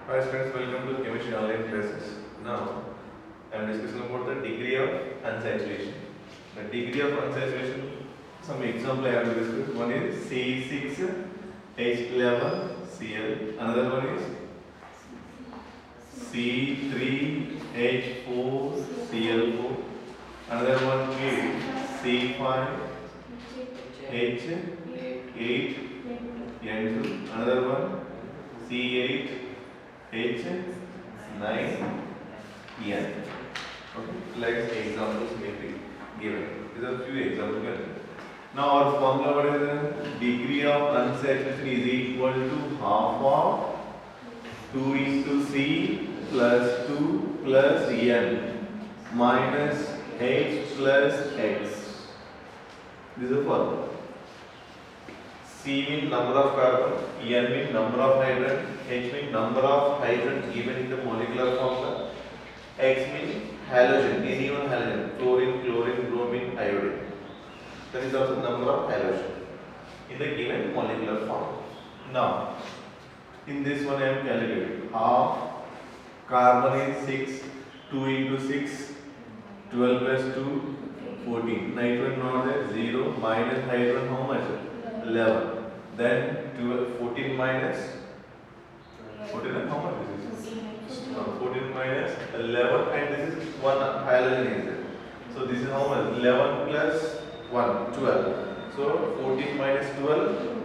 Hi friends, welcome to chemistry online classes. Now I am discussing about the degree of unsaturation. The degree of unsaturation, some example I have to discuss. One is C6H11Cl. Another one is C3H4Cl4. Another one is C5H8N2. Another one C8H9N. Okay, like examples may be given. These are few examples. Now our formula, what is the degree of unsaturation is equal to half of 2 into C plus 2 plus N minus H plus X. This is the formula. C means number of carbon, N means number of hydrogen, H means number of hydrogen given in the molecular formula, X means halogen, any one halogen, fluorine, chlorine, bromine, iodine. That is also number of halogen in the given molecular form. Now, in this one I am calculating half carbon is 6, 2 into 6, 12 plus 2, 14. Nitrogen not there, 0 minus hydrogen how much? 11. Then 14 minus 14 how much is this? 14 minus 11 and this is 1 halogen is there. So this is how much? 11 plus 1, 12. So 14 minus 12,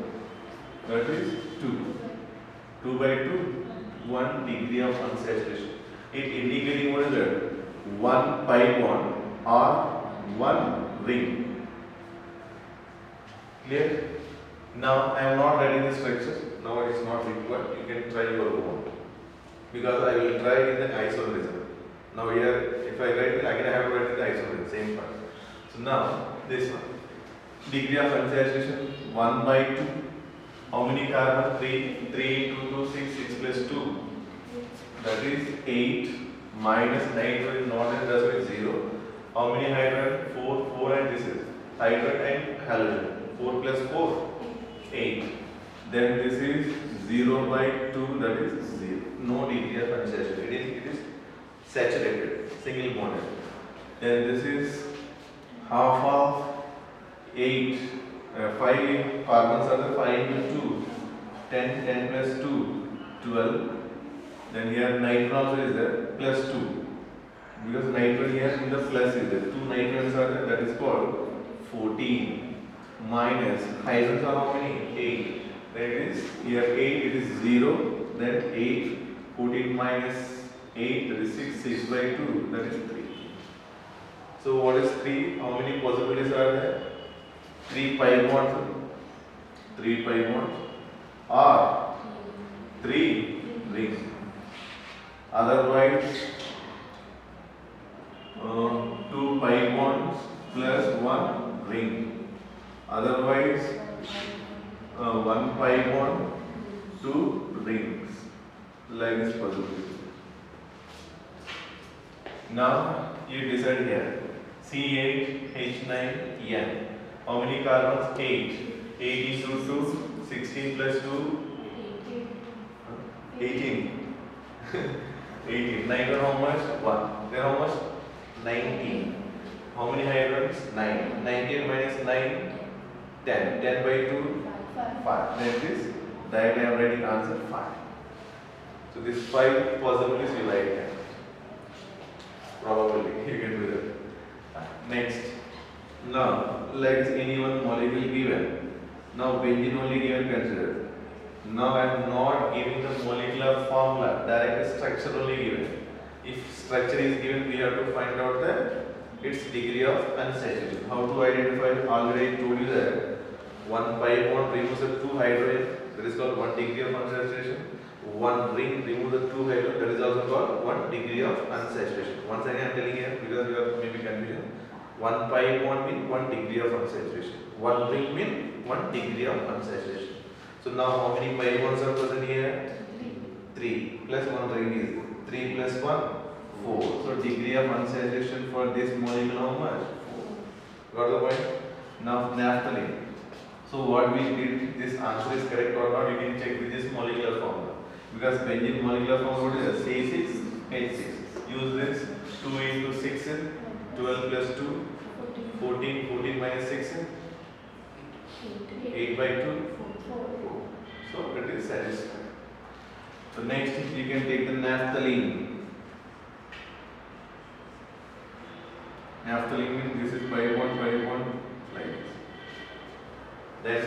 that is 2. 2 by 2, 1 degree of unsaturation. It indicating what is that? 1 pi bond or 1 ring. Clear? Now I am not writing the structure. Now it is not required. You can try your own. Because I will try in the isomerism. Now here, if I write it, again I have to write the isomerism, same part. So now this one. Degree of unsaturation 1 by 2. How many carbon? 3. 3 into 2, 6. 6 plus 2. That is 8 minus nitrogen not as that is 0. How many hydrogen? 4. 4 and this is hydrogen and halogen. 4 plus 4. 8. Then this is 0 by 2, that is 0. No degree of unsaturation. It is saturated, single bonded. Then this is half of 8. 5 carbons are the 5 into 2. 10, 10 plus 2, 12. Then here nitrogen also is there, plus 2. Because nitrogen here in the plus is there. 2 nitrogens are there, that is called 14. Minus hydrogens are how many? 8. Then it is here 8, it is 0. Then 8, 14 minus 8, that is 6, 6 by 2, that is 3. So what is 3? How many possibilities are there? 3 pi bonds, 3 pi bonds or 3 rings. Otherwise, 2 pi bonds plus 1 ring. Otherwise, 1 pi bond, 2 rings. Like this possibility. Now you decide here. C8H9N. How many carbons? 8. 8 into 2, 16 plus 2, 18. 18. Nitrogen how much? 1. Then how much? 19. How many hydrogens? 9. 19 minus 9, 10. 10 by 2, 5. Then this directly I am writing answer 5. So these 5 possibilities you write here. Probably you can do that. Next. Now, let any one molecule given. Now benzene only given consider. Now I am not giving the molecular formula, direct structure only given. If structure is given, we have to find out its degree of unsaturation. How to identify? Already I told you that 1 pi bond removes the 2 hydrogen, that is called 1 degree of unsaturation. 1 ring removes the 2 hydrogen, that is also called 1 degree of unsaturation. Once again I am telling you because you are maybe confusion. 1 pi bond means 1 degree of unsaturation. 1 ring means 1 degree of unsaturation. So now how many pi bonds are present here? 3 plus 1 ring is 3 plus 1, 4. So degree of unsaturation for this molecule how much? 4. Got the point? Now naphthalene. So what we did, this answer is correct or not, you can check with this molecular formula. Because benzene molecular formula what is C6H6. Use this 2 into 6 is 12 plus 2, 14, 14 minus 6 is 8 by 2, 4. So it is satisfied. So next you can take the naphthalene. Naphthalene means this is pi bond like this. Then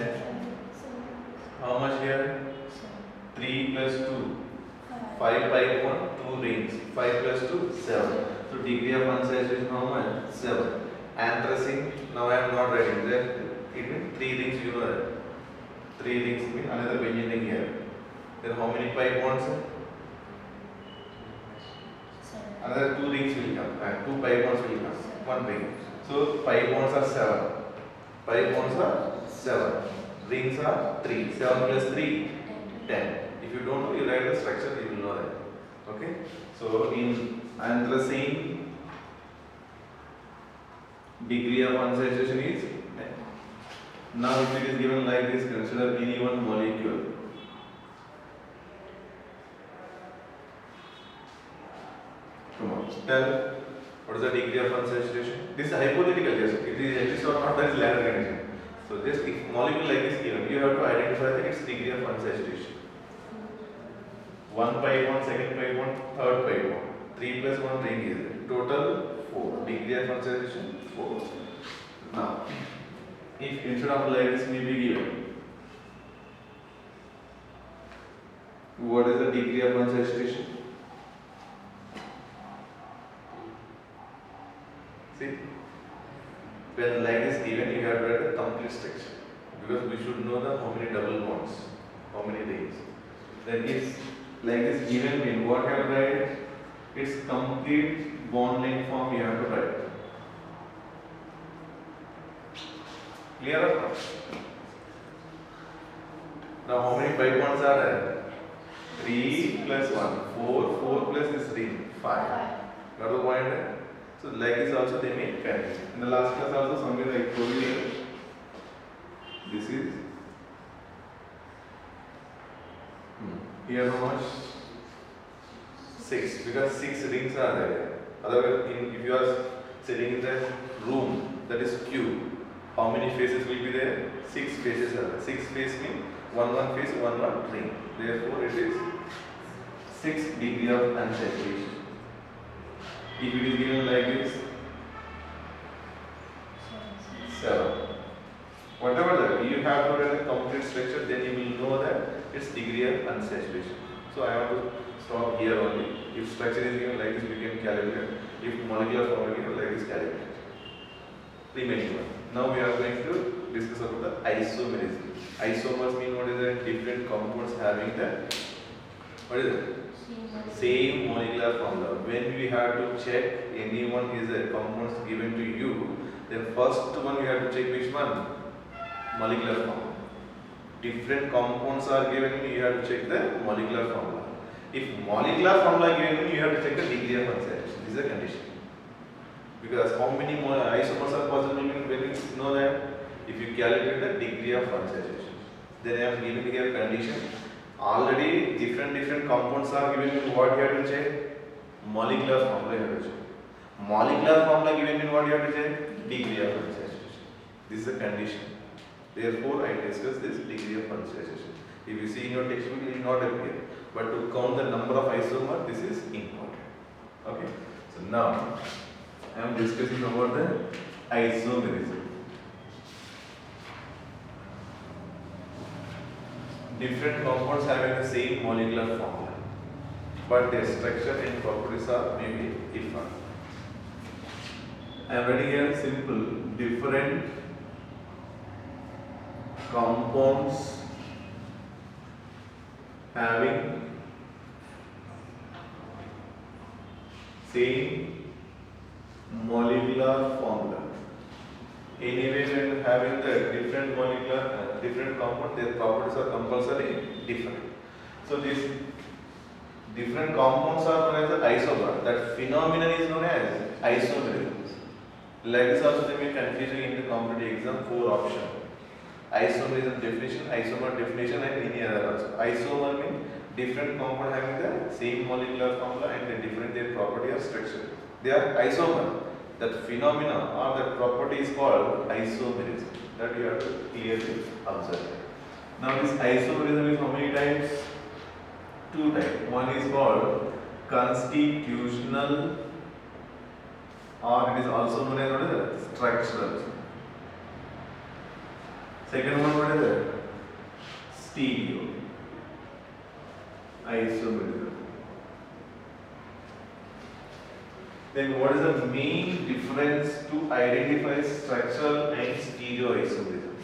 how much here? 3 plus 2. 5 pi bond, 2 rings. 5 plus 2, 7. So degree of unsaturation how much? 7. Anthracene, now I am not writing that. It means 3 rings, you know that. 3 rings means another benzene ring here. Then how many pi bonds? Another 2 rings will come and 2 pi bonds will come. 1 ring. So pi bonds are 7. Pi bonds are 7. Rings are 3. 7 plus 3, 10. If you don't know, you write the structure, you will know that. Okay? So in anthracene, degree of unsaturation is 10. Now if it is given like this, consider any one molecule. Come on, tell what is the degree of unsaturation? This is hypothetical, yes. It is exist or not, that is ladder condition. So just if molecule like this given, you have to identify its degree of unsaturation. 1 pi bond, second pi bond, third pi bond. 3 plus 1 ring is there. Total 4. Degree of unsaturation 4. Now, if instead of like this may be given, what is the degree of unsaturation? See, when like this given, you have to write the complete structure because we should know the how many double bonds, how many rings. Then if like this given mean what have to write? Its complete bond length form you have to write. Clear or not? Now how many pi bonds are there? 3 plus 1, 4, 4 plus this ring, 5. Got the point? So like this also they make condition. In the last class also somewhere I told you this is here how much? 6 because 6 rings are there. Otherwise if you are sitting in the room that is cube, how many faces will be there? 6 faces are there. 6 face means 1 face, 1 ring. Therefore it is 6 degree of unsaturation. If it is given like this 7. Whatever that, you have to write a complete structure, then you will know that its degree of unsaturation. So I want to stop here only. If structure is given like this, we can calculate. If molecular formula given like this, calculate. Remaining one. Now we are going to discuss about the isomerism. Isomers mean what is it? Different compounds having the what is it? Same molecular formula. When we have to check anyone is a compounds given to you, then first one you have to check which one? Molecular formula. Different compounds are given, you have to check the molecular formula. If molecular formula given, you have to check the degree of unsaturation. This is a condition. Because how many isomers are possible when you know that? If you calculate the degree of unsaturation. Then I am giving here condition. Already different compounds are given, what you have to check? Molecular formula you have to check. Molecular formula given, what you have to check? Degree of unsaturation. This is a condition. Therefore, I discuss this degree of unsaturation. If you see in your textbook, it will not appear. But to count the number of isomers, this is important. Okay. So now, I am discussing about the isomerism. Different compounds having the same molecular formula, but their structure and properties are maybe different. I am writing here simple different compounds having same molecular formula. Anyway, when having the different molecular, different compound, their properties are compulsory different. So these different compounds are known as the isomer. That phenomenon is known as isomerism. Like this also they may confuse you in the competitive exam 4 option. Isomerism definition, isomer definition, and any other also. Isomer means different compound having the same molecular formula and the different their property or structure. They are isomer. That phenomena or that property is called isomerism. That you have to clearly observe. Now this isomerism is how many types? Two types. One is called constitutional, or it is also known as what is it? Structural. Second one, what is it? Stereo. Isomerism. Then what is the main difference to identify structural and stereoisomerism?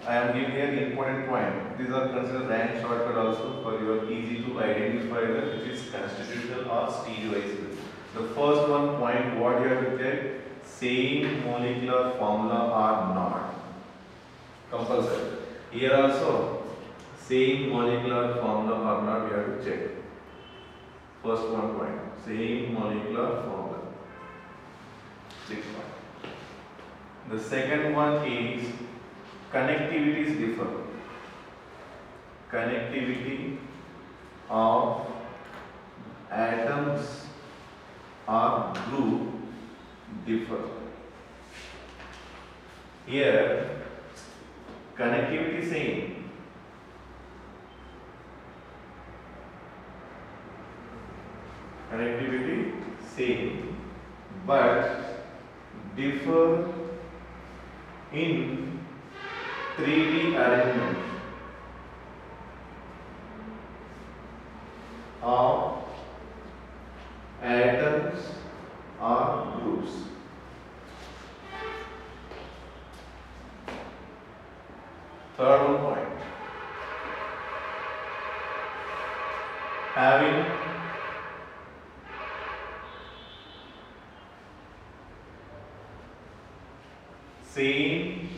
I am giving here important point. These are considered rank shortcut also for your easy to identify that which is constitutional or stereoisomerism. The first one point what you have to check, same molecular formula or not. Compulsory. Here also same molecular formula or not you have to check. First one point, same molecular formula. 6 point. The second one is connectivities differ. Connectivity of atoms or group differ. Here connectivity same. Connectivity same, but differ in 3D arrangement of atoms or groups. Third one point, having same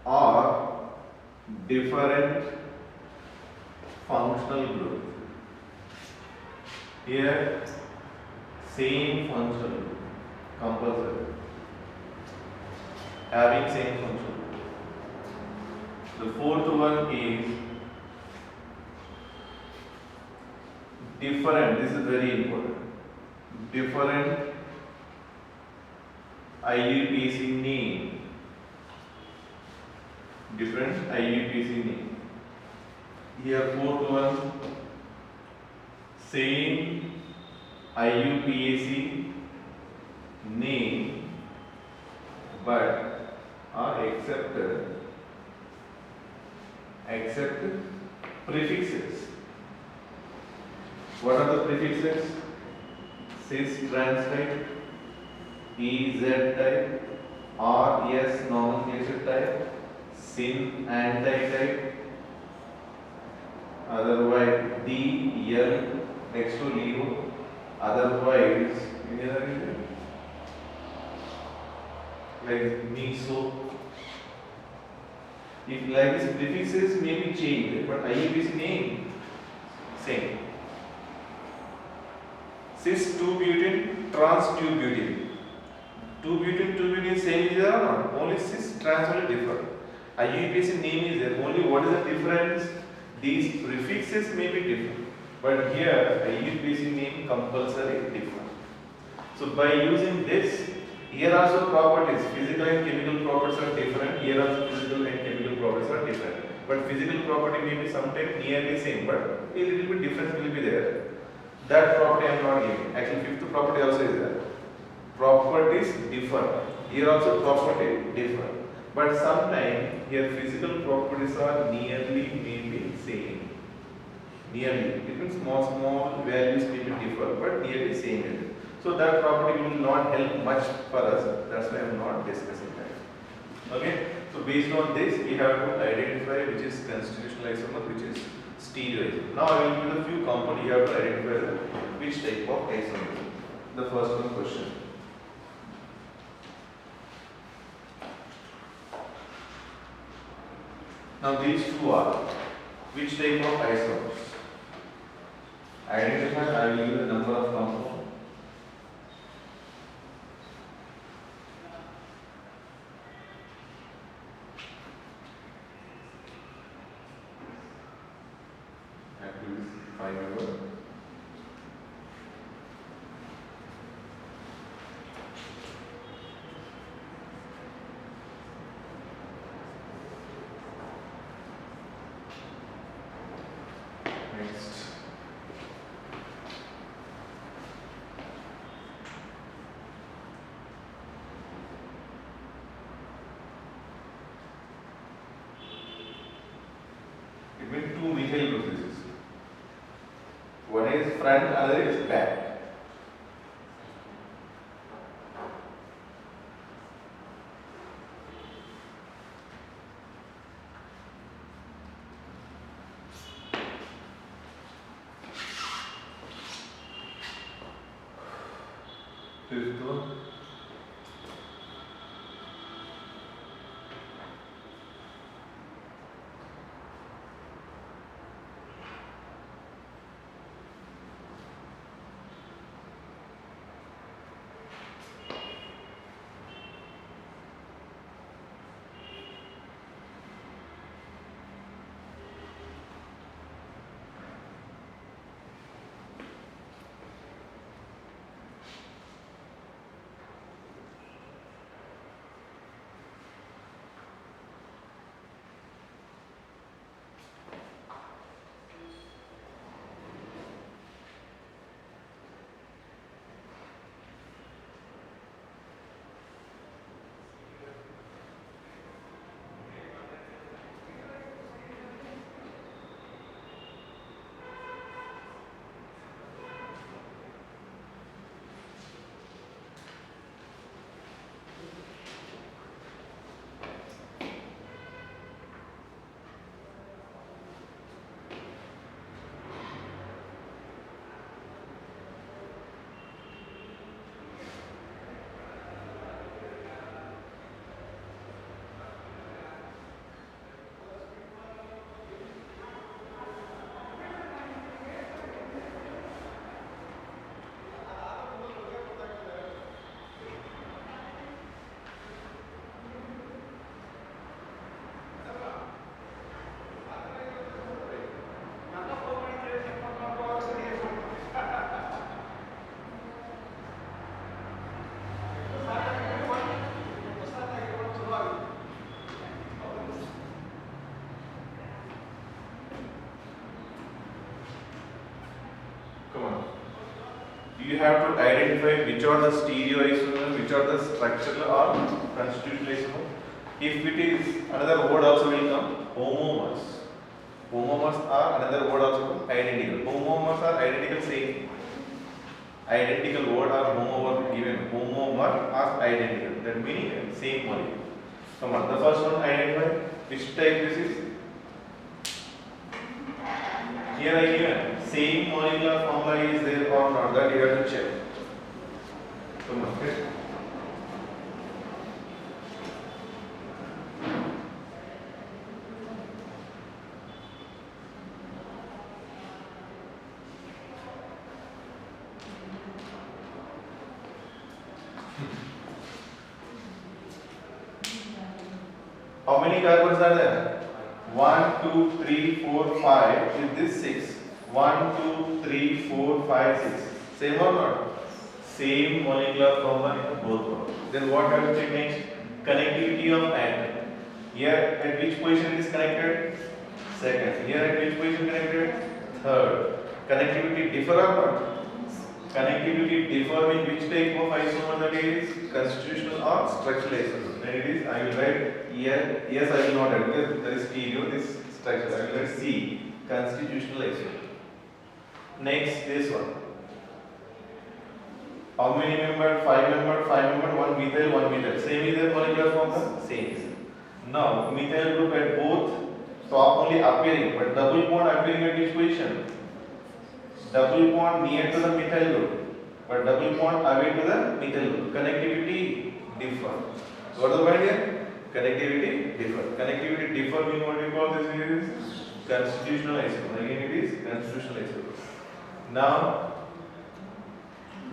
or different functional group. Here same functional group, compulsory. Having same functional group. The fourth one is different. This is very important. Different IUPAC name. Different IUPAC name. Here fourth one, same IUPAC name but are accepted prefixes. What are the prefixes? Cis trans type, EZ type, RS nomenclature type, syn anti type, otherwise D, L, next to Leo, otherwise like meso. If like this prefixes may be changed, but IUPAC name same. Cis 2-butene, trans 2-butene. 2-butene, 2-butene same is there or not? Only cis trans will differ. IUPAC name is there. Only what is the difference? These prefixes may be different, but here IUPAC name compulsory different. So by using this, here also properties, physical and chemical properties are different. Here also physical and chemical properties are different. But physical property may be sometimes nearly same, but a little bit difference will be there. That property I am not giving. Actually, fifth property also is there. Properties differ. Here also property differ. But sometimes here physical properties are nearly maybe same. Nearly. It means small values may be differ, but nearly same is it. So that property will not help much for us. That's why I am not discussing that. Okay. So based on this, we have to identify which is constitutional isomer, which is stereoisomer. Now I will give a few components. You have to identify which type of isomer. The first one question. Now these two are which type of isomers? Identify. I will give the number of compounds. Next. It means two methyl groups. One is front, other is back. Fifth one. You have to identify which are the stereoisomer, which are the structural or constitutional isomer. If it is another word also will come, homomers. Homomers are another word also come, identical. Homomers are identical same. Identical word or homomer given. Homomer are identical. That meaning same molecule. Come on, the first one identify which type this is. Here I given same molecular formula is there or not, that you have to check. Come on, okay. How many carbons are there? 1, 2, 3, 4, 5. Is this 6? 1, 2, 3, 4, 5, 6. Same or not? Same molecular formula in both forms. Then what have to check next? Connectivity of atom. Here at which position it is connected? Second. Here at which position connected? Third. Connectivity differ or not? Connectivity differ in which type of isomer that is? Constitutional or structural isomer. Then it is, I will write here, yes I will not write because there is stereo, this structure. I will write C, constitutional isomer. Next, this one. How many member? 5 member, 5 member, 1 methyl, 1 methyl. Same is the molecular formula? Same. Now, methyl group at both top only appearing, but double bond appearing at which position? Double bond near to the methyl group, but double bond away to the methyl group. Connectivity differ. What is the point here? Connectivity differ. Connectivity differ means what we call this is constitutional isomer. Again, it is constitutional isomer. Now,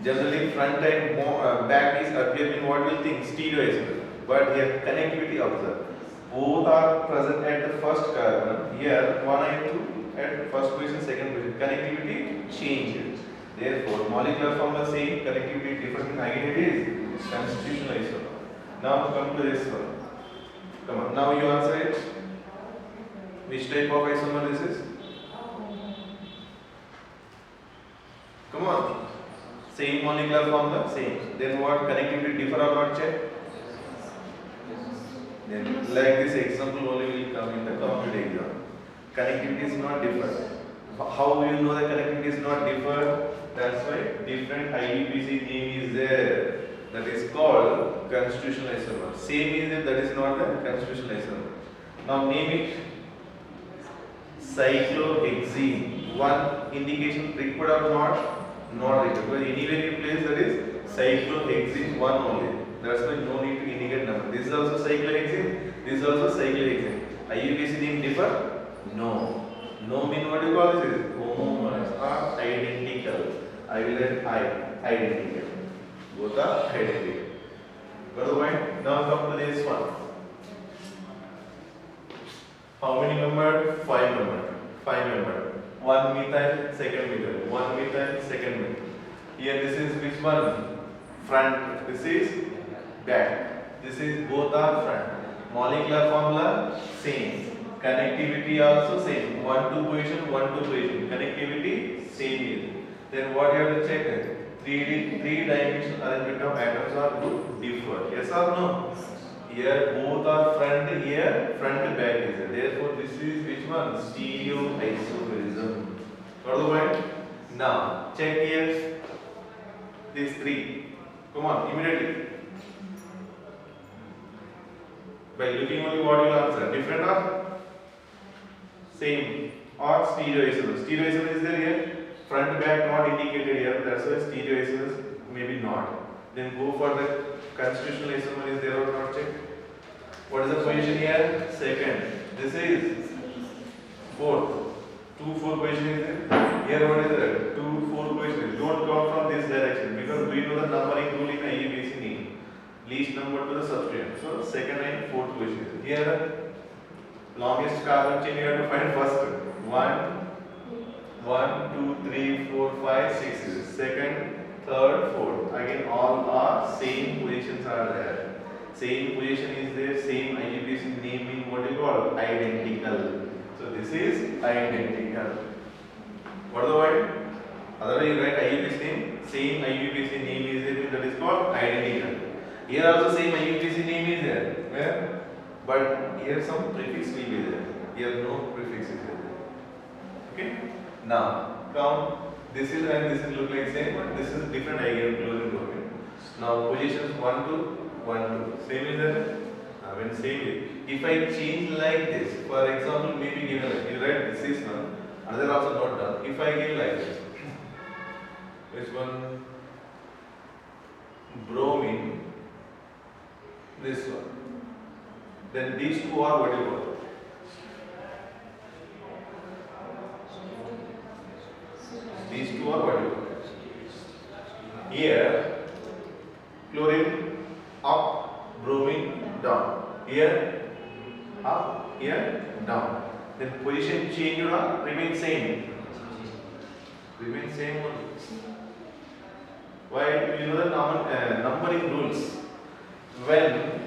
generally front and back is appear in what we think stereoisomer. But here connectivity observe. Both are present at the first carbon. Here 1 and 2 at first position, second position. Connectivity changes. Therefore, molecular formula same, connectivity different. Again, it is constitutional isomer. Now come to this one. Come on. Now you answer it. Which type of isomer this is? Come on. Same molecular formula, same. Then what? Connectivity differ or not? Check. Then like this example only will come in the competitive exam. Connectivity is not different. How you know the connectivity is not different? That's why different IUPAC name is there. That is called constitutional isomer. Same is there, that is not the constitutional isomer. Now name it cyclohexene. One indication required or not? Not required. Because anywhere you place that is cyclohexene one only. That's why no need to indicate number. This is also cyclohexene. This is also cyclohexene. IUPAC name differ? No. No mean what you call this? Homomorphic are identical. I will write identical. Both are identical. Got the point? Now come to this one. How many member? 5 member. 5 member. One methyl, second methyl. One methyl, second methyl. Here this is which one? Front. This is back. This is both are front. Molecular formula same. Connectivity also same. 1 2 position, 1 2 position. Connectivity same is. Then what you have to check? Three-dimensional arrangement of atoms are differ. Yes or no? Here both are front. Here front back is there. Therefore this is which one? Stereoisomerism. Got the point? Now check here. These three. Come on, immediately. By looking only what you will answer. Different or same or stereoisomer. Stereoisomer is there here. Front back not indicated here. That's why stereoisomer maybe not. Then go for the constitutional isomer is there or not? Check. What is the position here? Second. This is fourth. 2 4 position is there. Here what is there? 2 4 position. Don't count from this direction because we know the numbering rule in IUPAC name. Least number to the substituent. So second and fourth position. Here longest carbon chain you have to find first. 1 2 3 4 5 6 is second, third, fourth. Again all are same positions are there. Same position is there. Same IUPAC name in what you call identical. So this is identical. What is the word? Otherwise you write IUPAC name. Same IUPAC name is there. That is called identical. Here also same IUPAC name is there. Where? But here some prefix will be there. Here no prefix is there. Okay. Now count. This is and this is look like same, but this is different again closing bromine. Now positions 1 2 1 2. Same is there. When same is. If I change like this, for example, maybe given like you write this is one. Another also not done. If I give like this, which one? Bromine. This one. Then these two are what you want. These two are what you want. Here, chlorine up, bromine down. Here, up, here, down. Then position change or remain same. Remain same only. Why? You know the numbering rules. When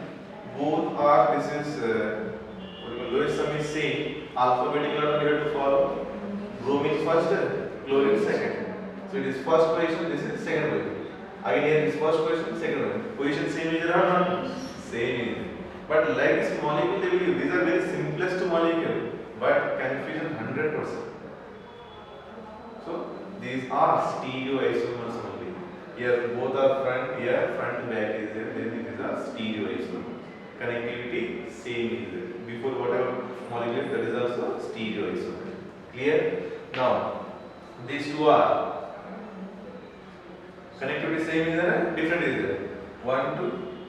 both are, this is lowest sum is same, alphabetical order you have to follow. Bromine first, chlorine second. So it is first position, this is second position. Again here is first position, second position. Position same is or not? Same is. But like this molecule, they will give. These are very simplest molecule, but confusion 100%. So these are stereoisomers only. Here both are front, here front back is there. Then these are stereoisomers. Connectivity same is there. Before whatever molecule, that is also stereoisomer. Clear? Now these two are connectivity same is there, different is there. 1 2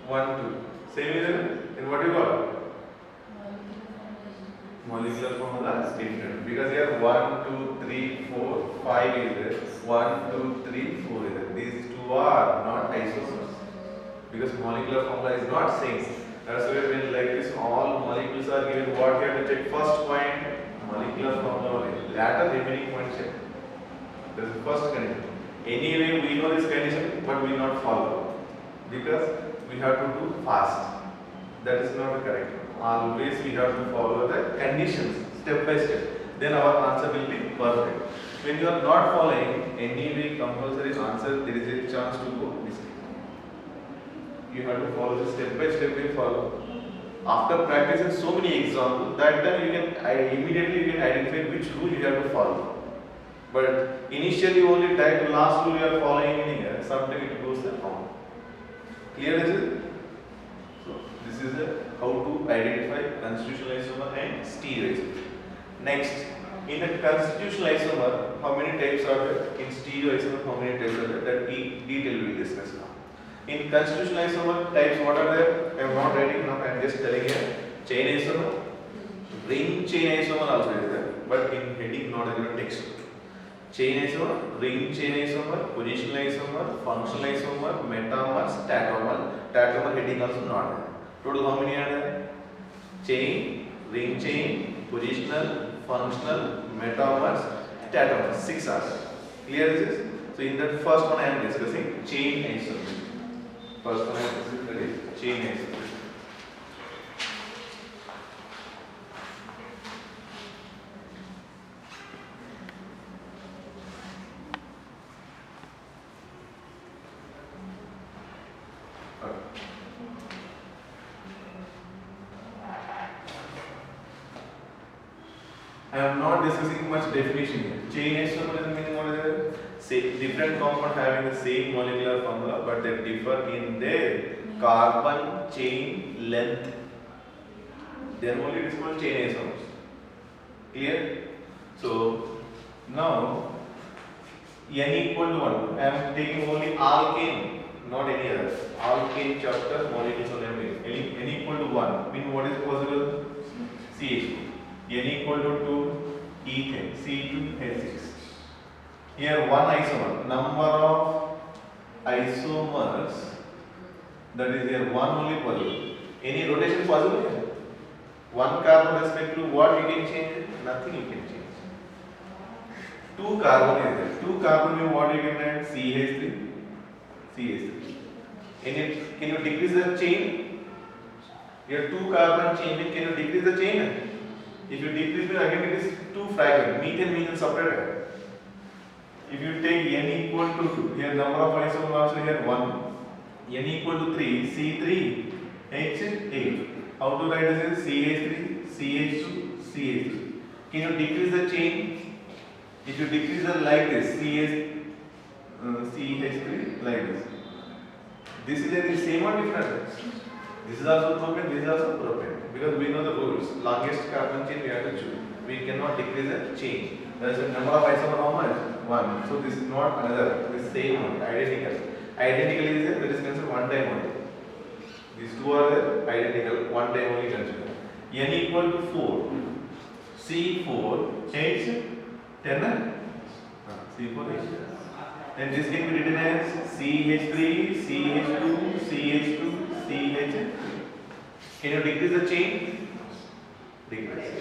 1 2. Same is there. Then what do you call? Molecular formula is different because here 1 2 3 4 5 is there. 1 2 3 4 is there. These two are not isomers because molecular formula is not same. That's why when like this all molecules are given, what you have to check first point molecular formula only. Later remaining point check. That is the first condition. Anyway we know this condition but we not follow because we have to do fast. That is not the correct. Always we have to follow the conditions step by step. Then our answer will be perfect. When you are not following any way compulsory answer, there is a chance to go mistake. You have to follow the step by step way follow. After practicing so many examples, that time you can immediately you can identify which rule you have to follow. But initially only try to last rule you are following in here, sometimes it goes wrong. Clear is it? So this is how to identify constitutional isomer and stereo isomer. Next, in a constitutional isomer, how many types are there? In stereo isomer, how many types are there? That detail we will discuss now. In constitutional isomer types, what are there? I am not writing now, I am just telling you. Chain isomer, ring chain isomer also is there, but in heading not in your text. Chain isomer, ring chain isomer, positional isomer, functional isomer, metamers, tatomer. Tatomer heading also not there. Total how many are there? Chain, ring chain, positional, functional, metamers, tatomer. 6 are there. Clear is this? So in that first one I am discussing chain isomer. First one I am discussing that is chain isomer. I am not discussing much definition here. Chain isomer is meaning what is it? Say different compound having the same molecular formula, but they differ in their carbon chain length. Then only it is called chain isomers. Clear? So now n equal to 1. I am taking only alkane, not any other. Alkane chapter molecules on n equal to 1. Mean what is possible? CH2. N equal to 2, ethane, C2H6. Here one isomer, number of isomers, that is here one only possible. Any rotation possible here? One carbon respect to what you can change? Nothing you can change. 2 carbon is there. 2 carbon mean what you can add? CH3, CH3. Can you decrease the chain? Here 2 carbon chain, can you decrease the chain? If you decrease it again, it is 2 fragment. Methane separated. If you take n equal to 2, here number of isomers also here 1. N equal to 3, C3H8. How to write this is CH3, CH2, CH3. Can you decrease the chain? If you decrease it like this, CH3 like this. This is the same or different? This is also propane, this is also propane. Because we know the rules. Longest carbon chain we have to choose. We cannot decrease the chain. There is a number of isomers how much? 1. So this is not another. This is same one, identical. Identical is there, that is considered one time only. These two are identical, one time only considered. N equal to 4. C4H10. C4H. Then this can be written as CH3, CH2, CH2, CH. Can you decrease the chain? Decrease.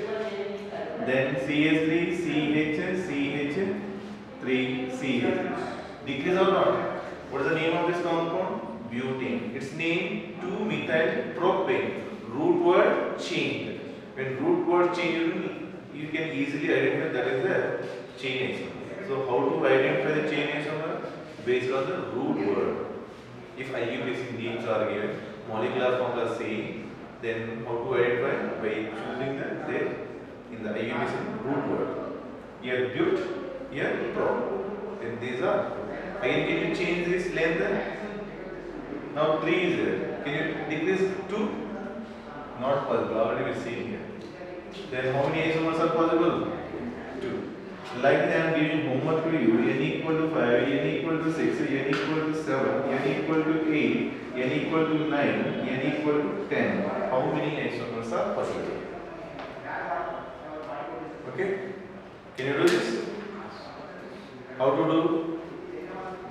Then CH3, CH, CH3, CH. Decrease or not? What is the name of this compound? Butane. Its name 2-methyl propane. Root word changed. When root word changes, you can easily identify that is the chain isomer. So how to identify the chain isomer? Based on the root word. If IUPAC names are given, molecular formula same, then how to identify? By choosing the there in the IUPAC root word. Here but, here prop. Then these are. Again, can you change this length? Now 3 is there. Can you decrease 2? Not possible. Already we see here. Then how many isomers are possible? 2. Like I am giving homework to you. N equal to 5, N equal to 6, N equal to 7, N equal to 8, N equal to 9, N equal to 10. How many isomers are possible? Okay? Can you do this? How to do?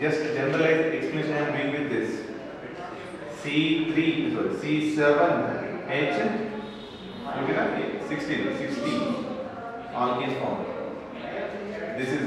Just generalized explanation I am doing with this. C3, sorry, C7H, look at 16 alkane form. This is